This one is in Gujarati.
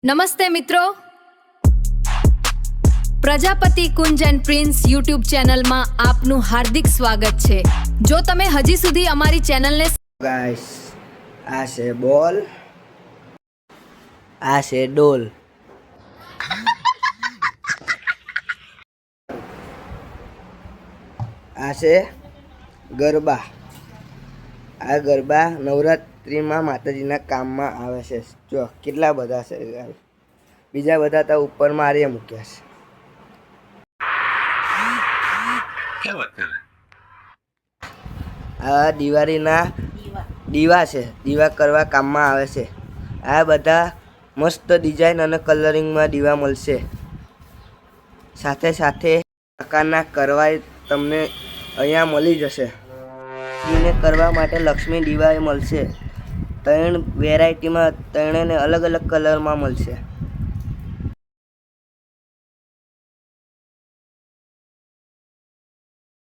નમસ્તે મિત્રો, પ્રજાપતિ કુંજ એન્ડ પ્રિન્સ યુટ્યુબ ચેનલમાં આપનું હાર્દિક સ્વાગત છે। જો તમે હજી સુધી અમારી ચેનલને ગાઈસ આ છે બોલ, આ છે ડોલ, આ છે ગરબા। આ ગરબા નવરાત્રિમાં માતાજીના કામમાં આવે છે। જો કેટલા બધા છે, બીજા બધા તો ઉપર મારીએ મૂક્યા છે। આ દિવાળીના દીવા છે, દીવા કરવા કામમાં આવે છે। આ બધા મસ્ત ડિઝાઇન અને કલરિંગમાં દીવા મળશે। સાથે સાથે પ્રકારના કરવાય તમને અહીંયા મળી જશે। એને કરવા માટે લક્ષ્મી દીવા મળશે। ત્રણ વેરાયટીમાં, ત્રણેને અલગ અલગ કલરમાં મળશે।